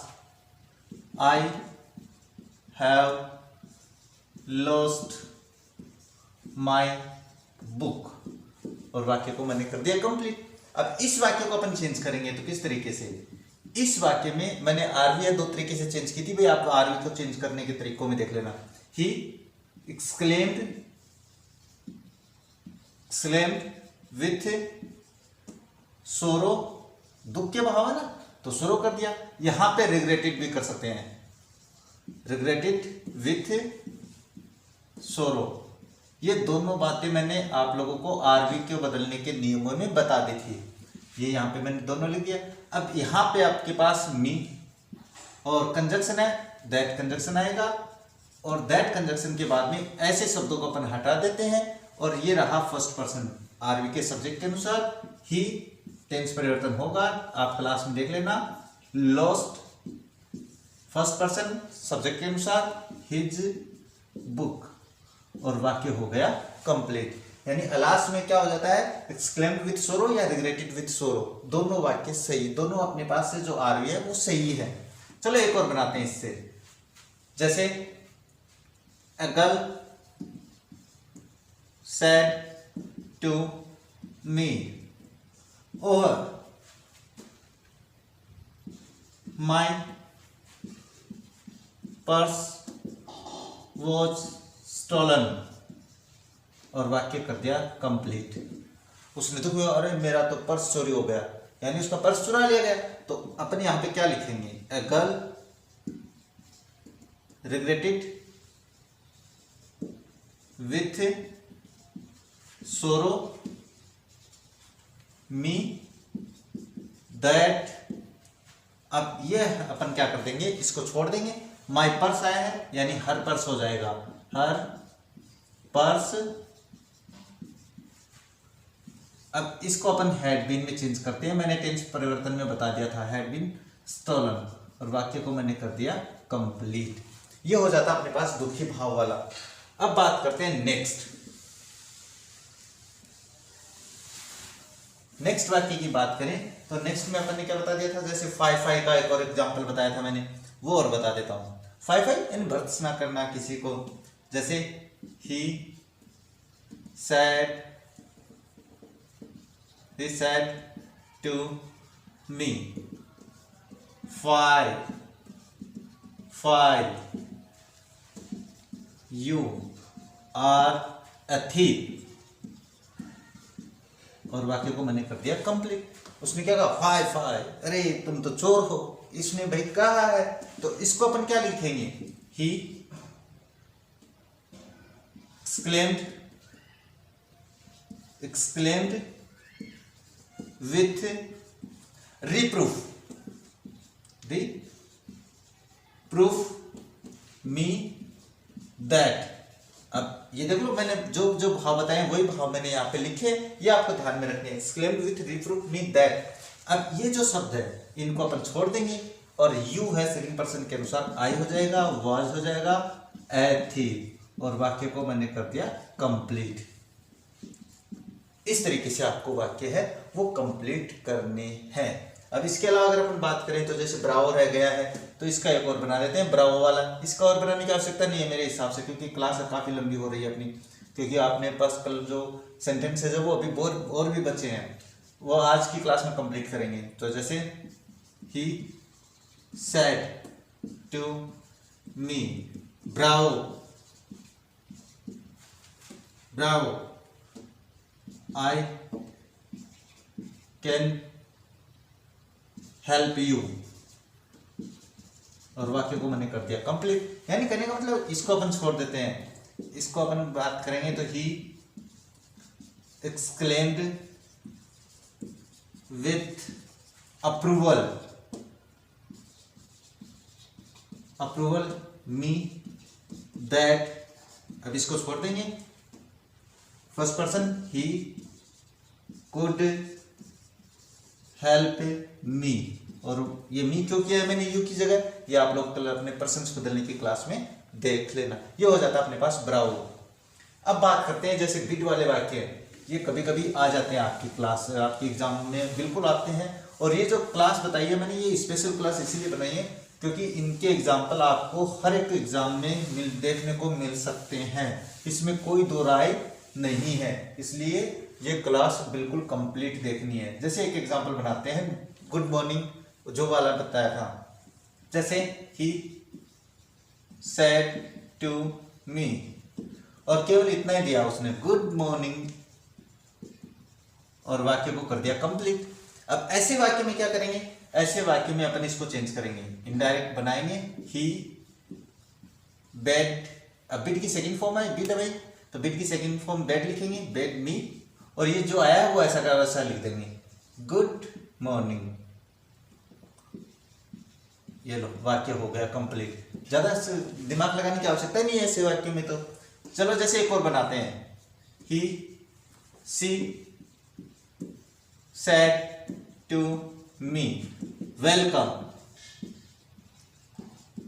I have lost my book, और वाक्य को मैंने कर दिया कंप्लीट। अब इस वाक्य को अपन चेंज करेंगे तो किस तरीके से, इस वाक्य में मैंने आरवी दो तरीके से चेंज की थी भाई, आप आरवी को चेंज करने के तरीकों में देख लेना। ही exclaimed with sorrow, दुख के भाव है ना, तो सोरो कर दिया। यहां पे रिग्रेटेड भी कर सकते हैं, रिग्रेटेड विथ सोरो। ये दोनों बातें मैंने आप लोगों को आरवी के बदलने के नियमों में बता दी थी, ये यहां पे मैंने दोनों लिख दिया। अब यहां पे आपके पास मी और कंजक्शन है, दैट कंजक्शन आएगा, और दैट कंजक्शन के बाद में ऐसे शब्दों को अपन हटा देते हैं, और ये रहा फर्स्ट पर्सन आरवी के सब्जेक्ट के अनुसार ही, टेंस परिवर्तन होगा, आप क्लास में देख लेना। लॉस्ट फर्स्ट पर्सन सब्जेक्ट के अनुसार हिज बुक, और वाक्य हो गया कंप्लीट। यानी अलास में क्या हो जाता है, एक्सक्लेम्ड विथ सोरो या रिग्रेटेड विथ सोरो, दोनों वाक्य सही, दोनों अपने पास से जो आरवी है वो सही है। चलो एक और बनाते हैं इससे, जैसे A girl said to me, or my purse was stolen, और वाक्य कर दिया कंप्लीट। उसने तो हुआ, अरे मेरा तो पर्स चोरी हो गया, यानी उसका पर्स चुरा लिया गया। तो अपन यहां पे क्या लिखेंगे, A girl regretted with sorrow me that, अब ये अपन क्या कर देंगे, इसको छोड़ देंगे, माई पर्स आया है यानी हर पर्स हो जाएगा, हर पर्स। अब इसको अपन हैड बीन में चेंज करते हैं, मैंने टेंस परिवर्तन में बता दिया था, हैड बीन स्टोलन, और वाक्य को मैंने कर दिया कंप्लीट। ये हो जाता अपने पास दुखी भाव वाला। अब बात करते हैं नेक्स्ट वाक्य की बात करें तो नेक्स्ट में अपन ने क्या बता दिया था, जैसे फाइव का एक और एग्जांपल बताया था मैंने, वो और बता देता हूं। फाइव यानी भर्त्सना करना किसी को, जैसे ही sad he said to me. 5 you are a thief. और वाक्य को मैंने कर दिया कंप्लीट। उसने क्या कहा 5 अरे तुम तो चोर हो। इसने भाई कहा है तो इसको अपन क्या लिखेंगे, he exclaimed with reproof me that। अब ये देख लो, मैंने जो जो भाव बताए वही भाव मैंने यहाँ पे लिखे, ये आपको ध्यान में रखने हैं। exclaimed with reproof me that। अब ये जो शब्द है इनको अपन छोड़ देंगे और यू है सेकंड पर्सन के अनुसार आई हो जाएगा, वाज हो जाएगा, ए थी, और वाक्य को मैंने कर दिया कंप्लीट। इस तरीके से आपको वाक्य है वो कंप्लीट करने हैं। अब इसके अलावा अगर अपन बात करें तो जैसे ब्रावो रह गया है तो इसका एक और बना लेते हैं, ब्रावो वाला। इसका और बनाने की आवश्यकता नहीं है मेरे हिसाब से, क्योंकि क्लास काफी लंबी हो रही है अपनी, क्योंकि आपने पास कल जो सेंटेंस है जो वो अभी और भी बचे हैं वो आज की क्लास में कंप्लीट करेंगे। तो जैसे he said to me, bravo I can help you, और वाक्य को मैंने कर दिया कंप्लीट। यानी करने का मतलब इसको अपन छोड़ देते हैं, इसको अपन बात करेंगे तो ही exclaimed with approval me that। अब इसको छोड़ देंगे, first person he could help me, और ये मी क्यों किया है मैंने यू की जगह, ये आप लोग कल अपने पर्सन्स बदलने की क्लास में देख लेना। ये हो जाता है अपने पास ब्रावो। अब बात करते हैं जैसे बिट वाले वाक्य, ये कभी कभी आ जाते हैं आपकी क्लास, आपकी एग्जाम में बिल्कुल आते हैं। और ये जो क्लास बताई है मैंने, ये स्पेशल क्लास इसीलिए बनाई है क्योंकि इनके एग्जाम्पल आपको हर एक एग्जाम में देखने को मिल सकते हैं, इसमें कोई दो राय नहीं है, इसलिए ये क्लास बिल्कुल कंप्लीट देखनी है। जैसे एक एग्जाम्पल बनाते हैं, गुड मॉर्निंग जो वाला बताया था, जैसे ही सेड टू मी, और केवल इतना ही दिया उसने, गुड मॉर्निंग, और वाक्य को कर दिया कंप्लीट। अब ऐसे वाक्य में क्या करेंगे, ऐसे वाक्य में अपन इसको चेंज करेंगे, इनडायरेक्ट बनाएंगे, ही बेड। अब बिट की सेकंड फॉर्म है बिट है भाई, तो बिट की सेकंड फॉर्म बेड लिखेंगे, बेड मी, और ये जो आया है वो ऐसा का वैसा लिख देंगे, गुड मॉर्निंग। ये लो वाक्य हो गया कंप्लीट। ज्यादा दिमाग लगाने की आवश्यकता नहीं है ऐसे वाक्य में। तो चलो जैसे एक और बनाते हैं, he she said to me welcome,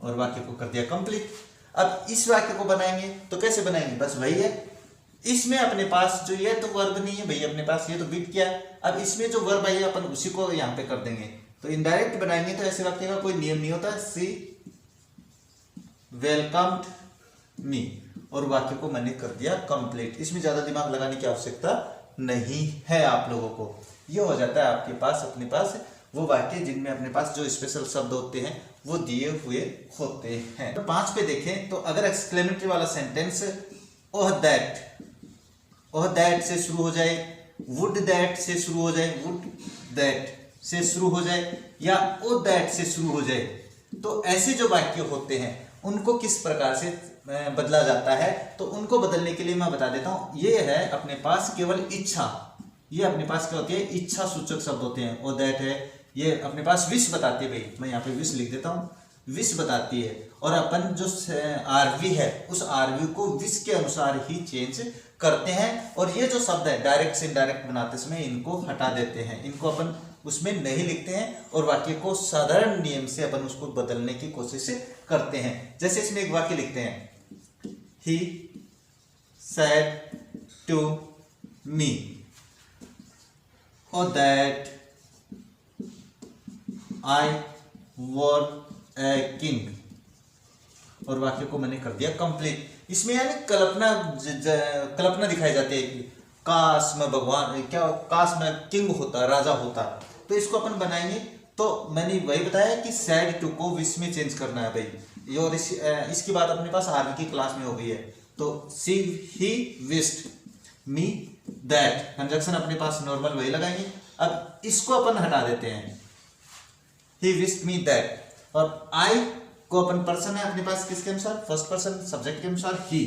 और वाक्य को कर दिया कंप्लीट। अब इस वाक्य को बनाएंगे तो कैसे बनाएंगे, बस वही है, इसमें अपने पास जो ये तो वर्ब नहीं है भाई अपने पास, ये तो बीट किया। अब इसमें जो वर्ब है अपन उसी को यहां पे कर देंगे, तो इनडायरेक्ट बनाएंगे तो ऐसे वाक्य का कोई नियम नहीं होता, सी वेलकम्ड मी, और वाक्य को मैंने कर दिया कंप्लीट। इसमें ज्यादा दिमाग लगाने की आवश्यकता नहीं है आप लोगों को। ये हो जाता है आपके पास अपने पास वो वाक्य जिनमें अपने पास जो स्पेशल शब्द होते हैं वो दिए हुए होते हैं। तो 5 पे देखें तो अगर एक्सक्लेमेटरी वाला सेंटेंस ओह दैट से शुरू हो जाए, वुड दैट से शुरू हो जाए, वुड दैट से शुरू हो जाए, या ओ दैट से शुरू हो जाए, तो ऐसे जो वाक्य होते हैं उनको किस प्रकार से बदला जाता है, तो उनको बदलने के लिए मैं बता देता हूं। ये है अपने पास केवल इच्छा, ये अपने पास क्या होती है, इच्छा सूचक शब्द होते हैं। ओ दैट है, ये अपने पास विश बताती है भाई, मैं यहाँ पे विश लिख देता हूँ, विश बताती है। और अपन जो आरवी है उस आरवी को विश के अनुसार ही चेंज करते हैं। और ये जो शब्द है डायरेक्ट से इनडायरेक्ट बनाते समय इनको हटा देते हैं, इनको अपन उसमें नहीं लिखते हैं, और वाक्य को साधारण नियम से अपन उसको बदलने की कोशिश करते हैं। जैसे इसमें एक वाक्य लिखते हैं, he said to me or that I was a king, और वाक्य को मैंने कर दिया कंप्लीट। इसमें यानी कल्पना दिखाई जाती है, काश मैं भगवान, क्या काश मैं किंग होता, राजा होता। तो इसको अपन बनाएंगे, तो मैंने वही बताया कि सैड टू को विश में चेंज करना है भाई। और इसकी बात अपने पास आगे की क्लास में हो गई है। तो she he wished me that, conjunction अपने पास नॉर्मल वही लगाएंगे। अब इसको अपन हटा देते हैं, ही विश्ड मी दैट, और आई को अपन पर्सन है अपने पास किसके अनुसार, फर्स्ट पर्सन सब्जेक्ट के अनुसार ही।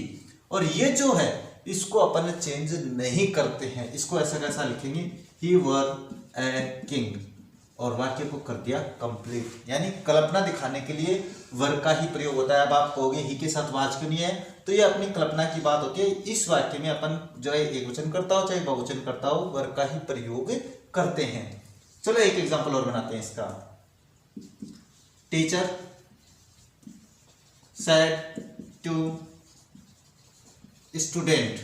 और ये जो है इसको अपन चेंज नहीं करते हैं, इसको ऐसा कैसा लिखेंगे, ही वर ए किंग, और वाक्य को कर दिया कंप्लीट। यानी कल्पना दिखाने के लिए वर का ही प्रयोग होता है। अब आप कहोगे ही के साथ वाच क्यों नहीं है, तो ये अपनी कल्पना की बात होती है। इस वाक्य में अपन जो है एक वचन करता हो चाहे बहुवचन करता हो, वर का ही प्रयोग करते हैं। चलो एक एग्जांपल और बनाते हैं इसका। टीचर सेड टू स्टूडेंट,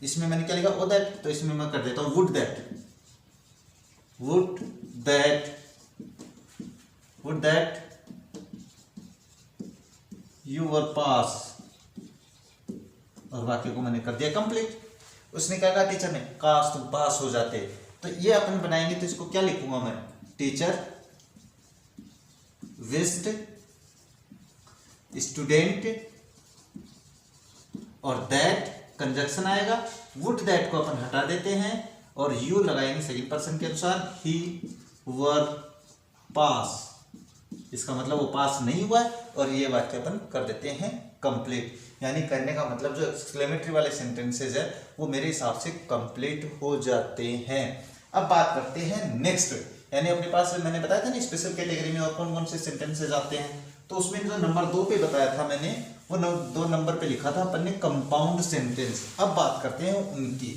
इसमें मैंने क्या लिखा, ओ दैट, तो इसमें मैं कर देता हूं would that, would that, would that you were pass, और वाक्य को मैंने कर दिया कंप्लीट। उसने क्या कहा टीचर ने, काश तुम पास हो जाते। तो ये अपन बनाएंगे, तो इसको क्या लिखूंगा मैं, टीचर विश्ड स्टूडेंट, और दैट कंजक्शन आएगा, वुड दैट को अपन हटा देते हैं और यू लगाएंगे सेकंड पर्सन के अनुसार, ही वर पास, इसका मतलब वो पास नहीं हुआ है, और ये वाक्य अपन कर देते हैं कंप्लीट। यानी करने का मतलब जो एक्सक्लेमेटरी वाले सेंटेंसेज है वो मेरे हिसाब से कंप्लीट हो जाते हैं। अब बात करते हैं नेक्स्ट, यानी अपने पास मैंने बताया था ना स्पेशल कैटेगरी में और कौन कौन से सेंटेंसेज आते हैं। तो उसमें जो नंबर 2 पे बताया था मैंने, वो 2 नंबर पे लिखा था अपन ने कंपाउंड सेंटेंस। अब बात करते हैं उनकी,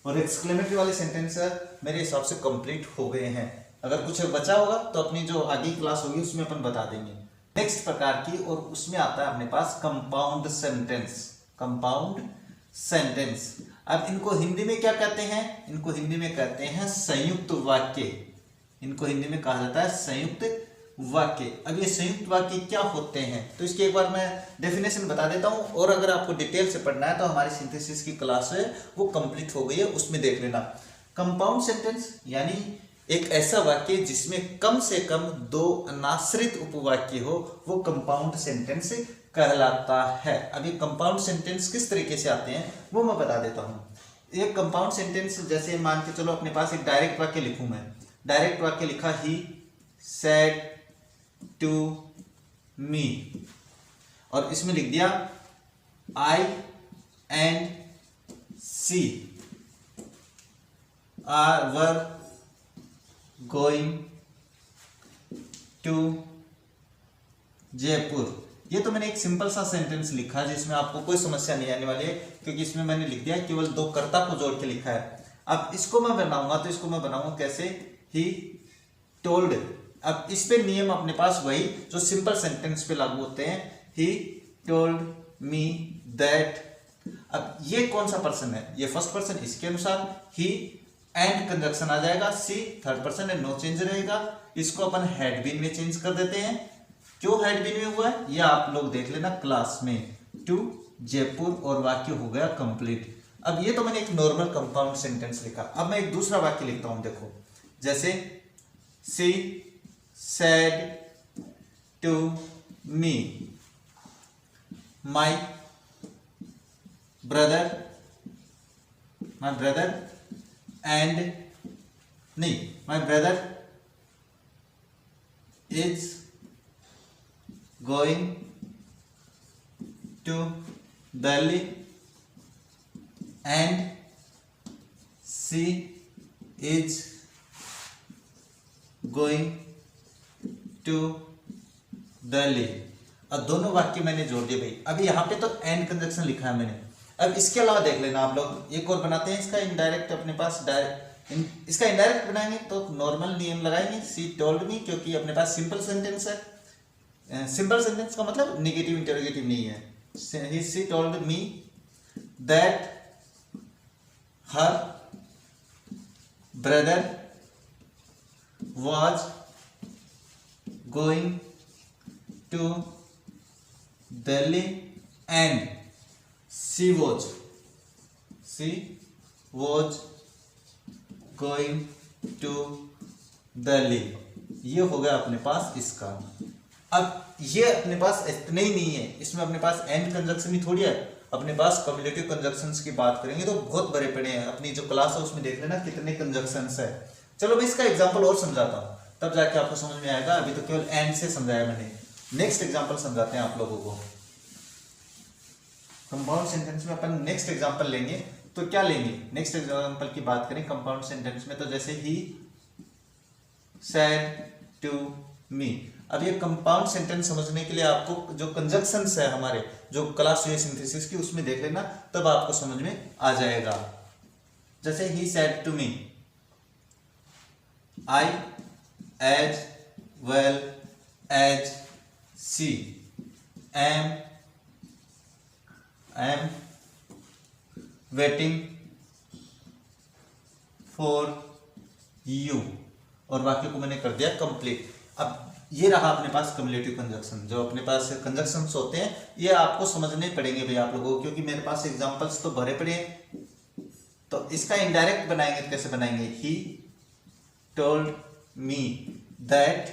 और एक्सक्लेमेटरी वाले सेंटेंस मेरे हिसाब से कंप्लीट हो गए हैं। अगर कुछ बचा होगा तो अपनी जो आगे क्लास होगी उसमें अपन बता देंगे। नेक्स्ट प्रकार की, और उसमें आता है अपने पास कंपाउंड सेंटेंस। कंपाउंड सेंटेंस, अब इनको हिंदी में क्या कहते हैं, इनको हिंदी में कहते हैं संयुक्त वाक्य। इनको हिंदी में कहा जाता है संयुक्त वाक्य। अब ये संयुक्त वाक्य क्या होते हैं, तो इसकी एक बार मैं डेफिनेशन बता देता हूं, और अगर आपको डिटेल से पढ़ना है तो हमारी सिंथेसिस की क्लास है वो कंप्लीट हो गई है, उसमें देख लेना। कंपाउंड सेंटेंस यानी एक ऐसा वाक्य जिसमें कम से कम 2 अनाश्रित उपवाक्य हो, वो कंपाउंड सेंटेंस कहलाता है। अब ये कंपाउंड सेंटेंस किस तरीके से आते हैं वो मैं बता देता हूं। एक कंपाउंड सेंटेंस जैसे मान के चलो अपने पास एक डायरेक्ट वाक्य लिखूं मैं, डायरेक्ट वाक्य लिखा, ही सेड टू मी, और इसमें लिख दिया I and she are were going to Jaipur. ये तो मैंने एक सिंपल सा सेंटेंस लिखा जिसमें आपको कोई समस्या नहीं आने वाली है, क्योंकि इसमें मैंने लिख दिया केवल 2 कर्ता को जोड़ के लिखा है। अब इसको मैं बनाऊंगा, तो इसको मैं बनाऊंगा कैसे, ही टोल्ड। अब इस पे नियम अपने पास वही जो सिंपल सेंटेंस पे लागू होते हैं, ही टोल्ड मी दैट। अब ये कौन सा पर्सन है, ये फर्स्ट पर्सन, इसके अनुसार ही एंड कंजक्शन आ जाएगा, सी थर्ड पर्सन है, नो चेंज रहेगा। इसको अपन हैड बीन में चेंज कर देते हैं। क्यों हैड बीन में हुआ है ये आप लोग देख लेना क्लास में, टू जयपुर, और वाक्य हो गया कंप्लीट। अब ये तो मैंने एक नॉर्मल कंपाउंड सेंटेंस लिखा। अब मैं एक दूसरा वाक्य लिखता हूं, देखो जैसे she said to me my brother and नहीं, my brother is going to Delhi and she is going to Delhi. अब दोनों वाक्य मैंने जोड़ दिए भाई। अब यहाँ पे तो एंड कंजक्शन लिखा है मैंने। अब इसके अलावा देख लेना आप लोग, एक और बनाते हैं इसका इनडायरेक्ट। अपने पास इसका इनडायरेक्ट बनाएंगे तो नॉर्मल नियम लगाएंगे, सी टोल्ड मी, क्योंकि अपने पास सिंपल सेंटेंस है। सिंपल सेंटेंस का मतलब नेगेटिव इंटरोगेटिव नहीं है। She told me that her brother was going to Delhi and she was she was going to Delhi. ये हो गया अपने पास इसका। अब ये अपने पास इतने ही नहीं है, इसमें अपने पास एंड कंजक्शन ही थोड़ी है, अपने पास कम्युलेटिव कंजक्शंस की बात करेंगे तो बहुत बड़े बड़े हैं। अपनी जो क्लास है उसमें देख लेना कितने कंजक्शंस है। चलो मैं इसका एग्जांपल और समझाता हूँ, तब जाके आपको समझ में आएगा। अभी तो केवल एंड से समझाया मैंने। नेक्स्ट एग्जांपल समझाते हैं आप लोगों को। कंपाउंड सेंटेंस में अपन नेक्स्ट एग्जांपल लेंगे, तो क्या लेंगे? नेक्स्ट एग्जांपल की बात करें कंपाउंड सेंटेंस में, तो जैसे ही said to me। अब ये कंपाउंड सेंटेंस समझने के लिए आपको जो कंजक्शंस है हमारे जो क्लास हुई सिंथेसिस की उसमें देख लेना, तब आपको समझ में आ जाएगा। जैसे he said to me I as well as she am waiting for you। और वाक्य को मैंने कर दिया कंप्लीट। अब ये रहा अपने पास कम्युलेटिव कंजक्शन। जो अपने पास कंजक्शंस होते हैं ये आपको समझने पड़ेंगे भाई आप लोगों को, क्योंकि मेरे पास एग्जांपल्स तो भरे पड़े हैं। तो इसका इनडायरेक्ट बनाएंगे तो कैसे बनाएंगे? He told me that.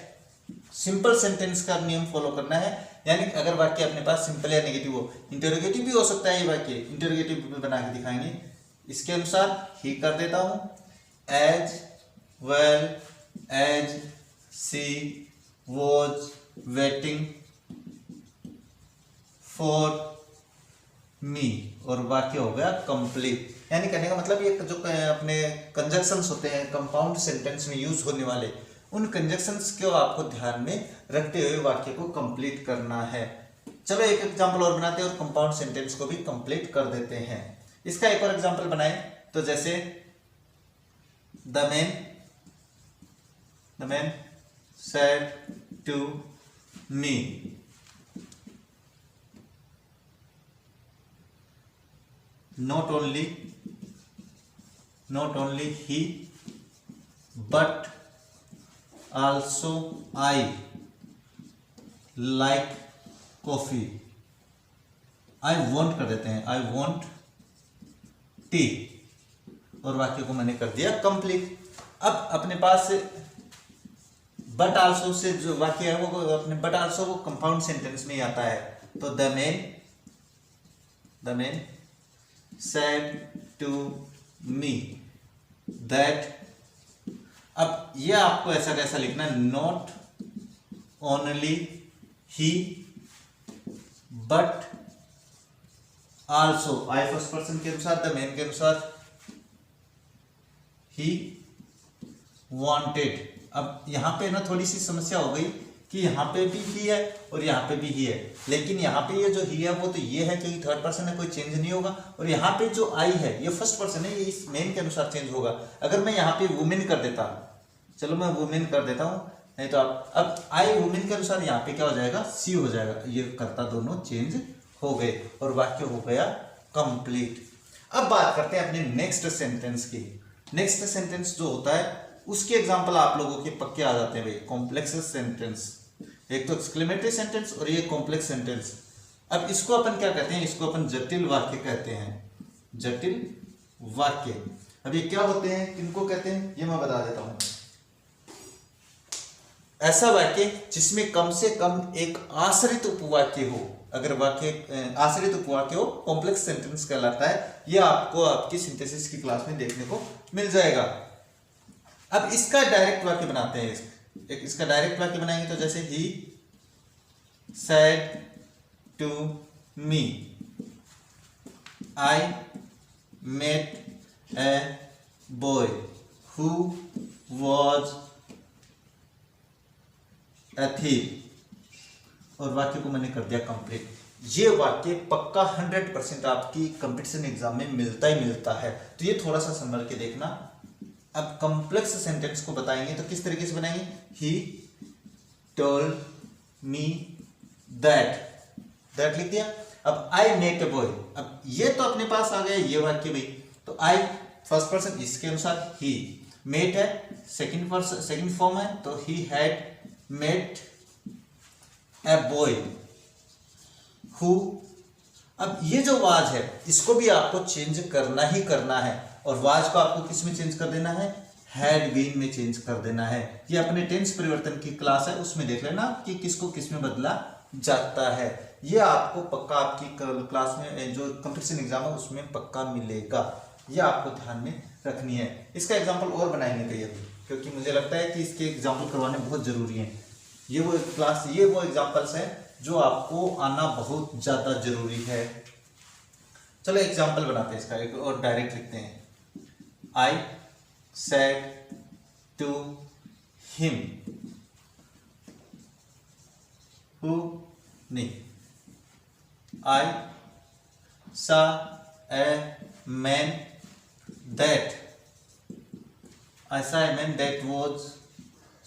Simple sentence का नियम फॉलो करना है, यानी अगर वाक्य अपने पास सिंपल या नेगेटिव हो, इंटरोगेटिव भी हो सकता है ये वाक्य, इंटरोगेटिव भी बना के दिखाएंगे। इसके अनुसार ही कर देता हूं as well as she was waiting for me, और वाक्य हो गया कंप्लीट। यानी कहने का मतलब ये जो अपने कंजक्शंस होते हैं कंपाउंड सेंटेंस में यूज होने वाले, उन कंजक्शंस को आपको ध्यान में रखते हुए वाक्य को कंप्लीट करना है। चलो एक एग्जांपल और बनाते हैं और कंपाउंड सेंटेंस को भी कंप्लीट कर देते हैं। इसका एक और एग्जांपल बनाएं, तो जैसे the man said to me not only he but also I like coffee। I want कर देते हैं, I want tea, और वाक्य को मैंने कर दिया कंप्लीट। अब अपने पास बट आल्सो से जो वाक्य है वो अपने बट आल्सो वो कंपाउंड सेंटेंस में ही आता है। तो the man said to me that. अब ये आपको ऐसा कैसा लिखना, not only he but also. I first person के अनुसार, द मैन के अनुसार ही वांटेड। अब यहाँ पे ना थोड़ी सी समस्या हो गई कि यहाँ पे भी ही है और यहाँ पे भी ही है, लेकिन यहाँ पे ये जो ही है वो तो ये है क्योंकि थर्ड पर्सन है, कोई चेंज नहीं होगा। और यहाँ पे जो आई है ये फर्स्ट पर्सन है, ये इस मेन के अनुसार चेंज होगा। अगर मैं यहाँ पे वुमेन कर देता, चलो मैं वुमेन कर देता हूँ, नहीं तो आप अब आई वुमेन के अनुसार यहाँ पे क्या हो जाएगा, सी हो जाएगा। ये करता दोनों चेंज हो गए और वाक्य हो गया कंप्लीट। अब बात करते हैं अपने नेक्स्ट सेंटेंस की। नेक्स्ट सेंटेंस जो होता है उसके एग्जांपल आप लोगों के पक्के आ जाते हैं भाई। कॉम्प्लेक्स सेंटेंस, एक तो एक्सक्लेमेटरी सेंटेंस और ये कॉम्प्लेक्स सेंटेंस। अब इसको अपन क्या कहते हैं, इसको अपन जटिल वाक्य कहते हैं। जटिल वाक्य। अब ये क्या होते हैं, किनको कहते हैं, ये मैं बता देता हूं। ऐसा वाक्य जिसमें कम से कम एक आश्रित उपवाक्य हो। अगर वाक्य आश्रित उपवाक्य हो कॉम्प्लेक्स सेंटेंस कहलाता है। यह आपको आपकी सिंथेसिस की क्लास में देखने को मिल जाएगा। अब इसका डायरेक्ट वाक्य बनाते हैं। इसका डायरेक्ट वाक्य बनाएंगे तो जैसे ही said to me I met a boy who was a thief, और वाक्य को मैंने कर दिया कंप्लीट। ये वाक्य पक्का 100% आपकी कंपटीशन एग्जाम में मिलता ही मिलता है, तो ये थोड़ा सा संभल के देखना। अब कॉम्प्लेक्स सेंटेंस को बताएंगे तो किस तरीके से बनाएंगे, ही टोल्ड मी दैट लिख दिया। अब आई मेट ए बॉय, अब ये तो अपने पास आ गया ये वाक्य भाई। तो आई फर्स्ट पर्सन, इसके अनुसार ही, मेट है सेकंड फॉर्म है, तो he had met a boy who अब ये जो वाज है इसको भी आपको चेंज करना ही करना है, और वाज को आपको किस में चेंज कर देना है, हैड बीन में चेंज कर देना है। ये अपने टेंस परिवर्तन की क्लास है, उसमें देख लेना कि किसको किस में बदला जाता है। ये आपको पक्का आपकी क्लास में जो कंपटीशन एग्जाम है उसमें पक्का मिलेगा, ये आपको ध्यान में रखनी है। इसका एग्जाम्पल और बनाएंगे कई अभी, क्योंकि मुझे लगता है कि इसके एग्जाम्पल करवाने बहुत जरूरी है। ये वो एग्जाम्पल्स हैं जो आपको आना बहुत ज़्यादा जरूरी है। चलो एग्जाम्पल बनाते हैं इसका एक और डायरेक्ट लिखते हैं। I said to him, who नहीं, I saw a man that, I saw a man that was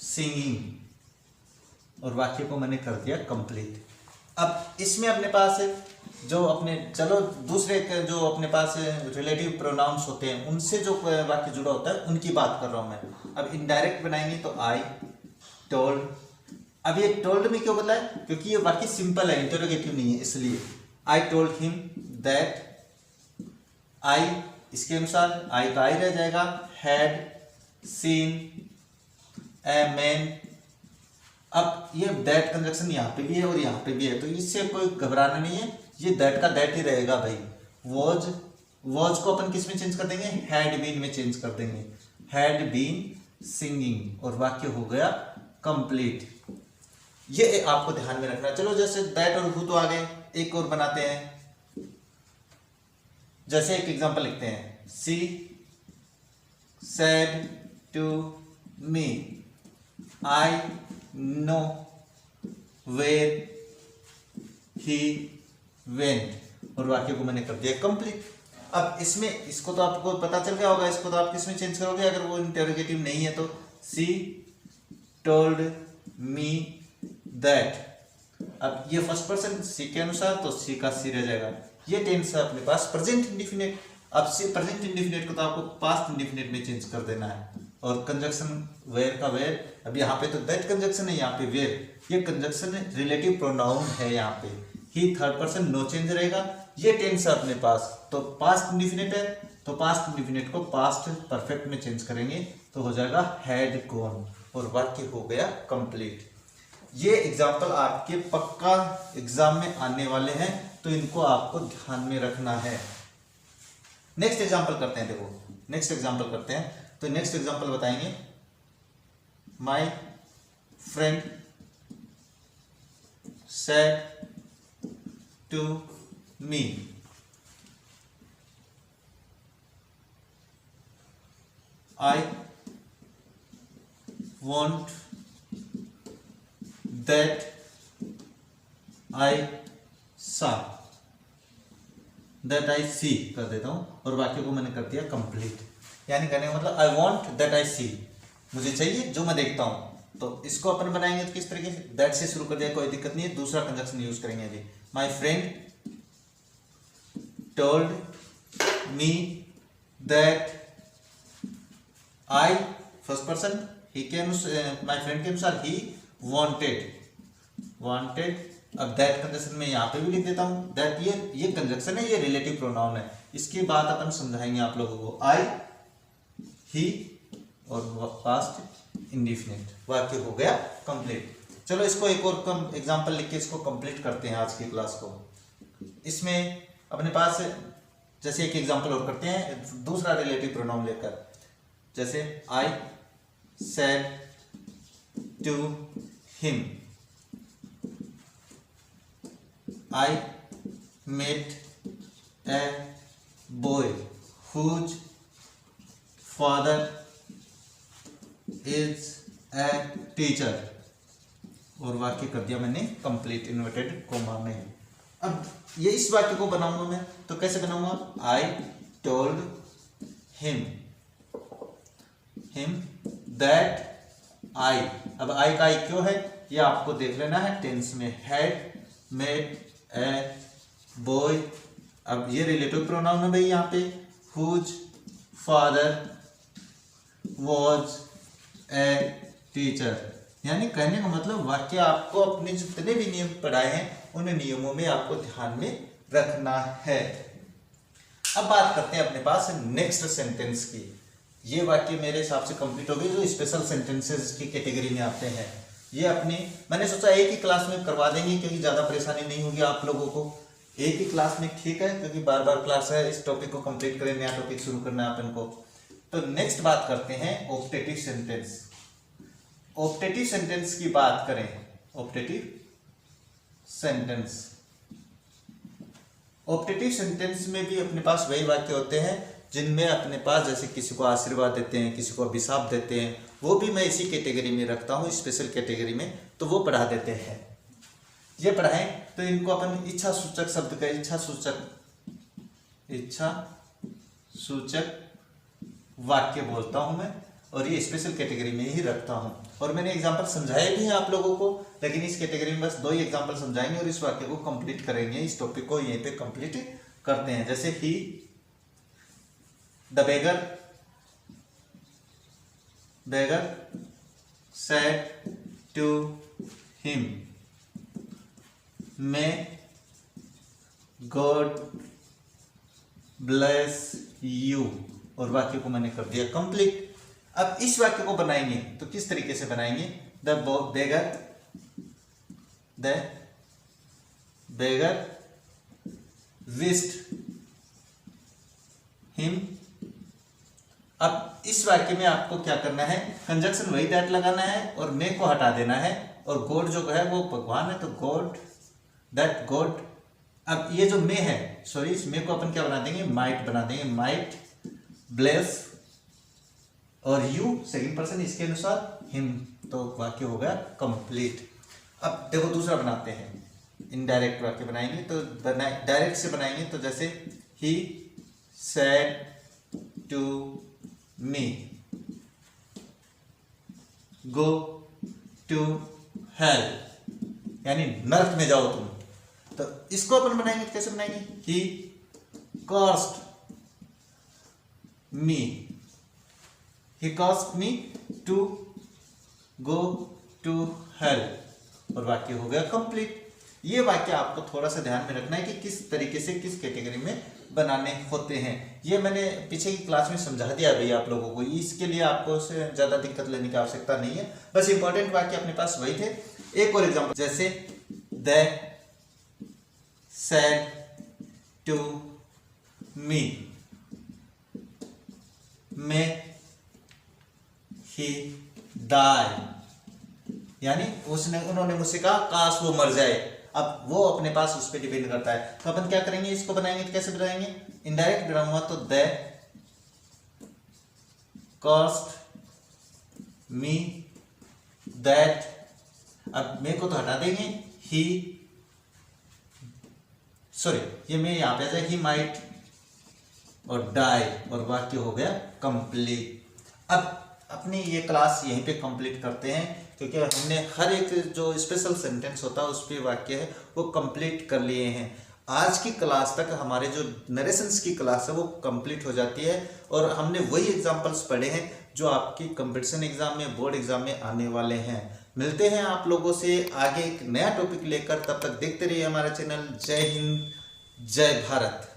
singing, और वाक्य को मैंने कर दिया कंप्लीट। अब इसमें अपने पास जो अपने चलो दूसरे जो अपने पास रिलेटिव प्रोनाउंस होते हैं उनसे जो वाक्य जुड़ा होता है उनकी बात कर रहा हूं मैं। अब इनडायरेक्ट बनाएंगे तो आई टोल्ड। अब ये टोल्ड में क्यों बताया, क्योंकि ये वाक्य सिंपल है, इंटरोगेटिव नहीं है, इसलिए आई टोल्ड हिम दैट, आई इसके अनुसार आई का आई रह जाएगा, हैड सीन ए मैन। अब ये दैट कंजक्शन यहाँ पे भी है और यहाँ पे भी है, तो इससे कोई घबराना नहीं है, ये दैट का दैट ही रहेगा भाई। वॉज को अपन किस में चेंज कर देंगे, हैड बीन में चेंज कर देंगे, हैड बीन सिंगिंग, और वाक्य हो गया कंप्लीट। ये आपको ध्यान में रखना। चलो जैसे दैट और हु तो आ गए, एक और बनाते हैं। जैसे एक एग्जांपल लिखते हैं, she said to me I know where he went, और वाक्य को मैंने कर दिया कंप्लीट। अब इसमें इसको तो आपको पता चल गया होगा, इसको तो आप किसमें चेंज करोगे अगर वो इंटरोगेटिव नहीं है तो, सी टोल्ड मी दैट। अब ये फर्स्ट पर्सन सी के अनुसार तो सी का सी रह जाएगा। ये टेंस है अपने पास प्रेजेंट इंडिफिनिट। अब से प्रेजेंट इंडिफिनिट को तो आपको पास्ट इंडिफिनिट में चेंज कर देना है, और कंजक्शन वेयर का वेयर, अब यहाँ पे तो दैट कंजक्शन है, यहाँ पे वेयर, ये कंजक्शन रिलेटिव प्रोनाउन है। यहाँ पे ही थर्ड पर्सन नो चेंज रहेगा। ये टेंस है अपने पास, तो पास्ट इंडिफिनिट है, तो पास्ट इंडिफिनिट को पास्ट परफेक्ट में चेंज करेंगे तो हो जाएगा हैड गॉन, और वाक्य हो गया कंप्लीट। ये एग्जाम्पल आपके पक्का एग्जाम में आने वाले हैं, तो इनको आपको ध्यान में रखना है। नेक्स्ट एग्जाम्पल करते हैं, देखो नेक्स्ट एग्जाम्पल करते हैं। तो नेक्स्ट एग्जाम्पल बताएंगे, my friend said to me I want that I saw, that आई सी कर देता हूं, और वाक्य को मैंने कर दिया कंप्लीट। यानी कहने का मतलब आई वॉन्ट दैट आई सी, मुझे चाहिए जो मैं देखता हूं। तो इसको अपन बनाएंगे तो किस तरीके से, दैट से शुरू कर दिया, कोई दिक्कत नहीं है, दूसरा कंजक्शन यूज करेंगे अभी। My friend told me that I, first person ही के अनुसार, माई फ्रेंड के अनुसार ही वांटेड, अब दैट कंजक्शन में यहाँ पे भी लिख देता हूं, दैट ये कंजक्शन है, ये रिलेटिव प्रोनाउन है। इसकी बात अपन समझाएंगे आप लोगों को, आई ही और पास्ट इंडिफिनिट, वाक्य हो गया कंप्लीट। चलो इसको एक और एग्जांपल लिख के इसको कंप्लीट करते हैं आज की क्लास को। इसमें अपने पास जैसे एक एग्जांपल और करते हैं दूसरा रिलेटिव प्रोनाउन लेकर, जैसे I said to him, I met a boy whose father is a teacher, और वाक्य कर दिया मैंने कंप्लीट इन्वर्टेड कोमा में। अब ये इस वाक्य को बनाऊंगा मैं, तो कैसे बनाऊंगा, I told him that I. अब आई का आई क्यों है ये आपको देख लेना है, टेंस में हैड मेड ए बॉय। अब ये रिलेटिव प्रोनाउन है भाई यहाँ पे, whose father was a teacher। यानी कहने का मतलब वाक्य आपको अपने जितने भी नियम पढ़ाए हैं उन नियमों में आपको ध्यान में रखना है। अब बात करते हैं अपने पास नेक्स्ट सेंटेंस की। ये वाक्य मेरे हिसाब से कंप्लीट हो गई जो स्पेशल सेंटेंसेस की कैटेगरी में आते हैं। ये अपने मैंने सोचा एक ही क्लास में करवा देंगे क्योंकि ज़्यादा परेशानी नहीं होगी आप लोगों को। एक ही क्लास में ठीक है, क्योंकि बार बार क्लास है, इस टॉपिक को कंप्लीट करें, नया टॉपिक शुरू करना है अपन को। तो नेक्स्ट बात करते हैं ऑप्टेटिव सेंटेंस। ऑप्टेटिव सेंटेंस की बात करें, ऑप्टेटिव सेंटेंस, ऑप्टेटिव सेंटेंस में भी अपने पास वही वाक्य होते हैं जिनमें अपने पास जैसे किसी को आशीर्वाद देते हैं, किसी को अभिशाप देते हैं, वो भी मैं इसी कैटेगरी में रखता हूँ, स्पेशल कैटेगरी में। तो वो पढ़ा देते हैं। ये पढ़ाएं तो इनको अपन इच्छा सूचक शब्द का इच्छा सूचक वाक्य बोलता हूं मैं, और ये स्पेशल कैटेगरी में ही रखता हूं। और मैंने एग्जांपल समझाए भी हैं आप लोगों को, लेकिन इस कैटेगरी में बस 2 ही एग्जांपल समझाएंगे और इस वाक्य को कंप्लीट करेंगे। इस टॉपिक को यहीं पे कंप्लीट करते हैं। जैसे ही the beggar said to him, may God bless you, और वाक्य को मैंने कर दिया कंप्लीट। अब इस वाक्य को बनाएंगे तो किस तरीके से बनाएंगे? The beggar wished him। अब इस वाक्य में आपको क्या करना है? कंजक्शन वही दैट लगाना है और मे को हटा देना है, और गॉड जो है वो भगवान है, तो गॉड, दैट गॉड। अब ये जो मे है, सॉरी, इस मे को अपन क्या बना देंगे? माइट बना देंगे, माइट ब्लेस, और यू सेकंड पर्सन इसके अनुसार हिम, तो वाक्य हो गया कंप्लीट। अब देखो दूसरा बनाते हैं, इनडायरेक्ट वाक्य बनाएंगे। तो डायरेक्ट से बनाएंगे तो जैसे he said to me go to hell, यानी नर्क में जाओ तुम। तो इसको अपन बनाएंगे, कैसे बनाएंगे? He cost me, he cost me to go to hell, और वाक्य हो गया कंप्लीट। ये वाक्य आपको थोड़ा सा ध्यान में रखना है कि किस तरीके से किस कैटेगरी में बनाने होते हैं। ये मैंने पीछे की क्लास में समझा दिया भैया आप लोगों को, इसके लिए आपको से ज़्यादा दिक्कत लेने की आवश्यकता नहीं है। बस इंपॉर्टेंट वाक्य अपने पास वही थे। एक और एग्जांपल, जैसे they said to me may he die, यानी उन्होंने मुझसे कहा काश वो मर जाए। अब वो अपने पास उस पर डिपेंड करता है। तो अपन क्या करेंगे? इसको बनाएंगे तो कैसे बनाएंगे? इनडायरेक्ट बनाऊंगा तो दे कॉस्ट मी दैट, अब मे को तो हटा देंगे, ही, सॉरी ये मे यहां पे आ जाए, ही माइट और डाई, और वाक्य हो गया कंप्लीट। अब अपनी ये क्लास यहीं पे कंप्लीट करते हैं, क्योंकि हमने हर एक जो स्पेशल सेंटेंस होता है उस पे वाक्य है वो कंप्लीट कर लिए हैं। आज की क्लास तक हमारे जो नरेशंस की क्लास है वो कंप्लीट हो जाती है, और हमने वही एग्जांपल्स पढ़े हैं जो आपकी कंपटीशन एग्जाम में, बोर्ड एग्जाम में आने वाले हैं। मिलते हैं आप लोगों से आगे एक नया टॉपिक लेकर, तब तक देखते रहिए हमारा चैनल। जय हिंद, जय भारत।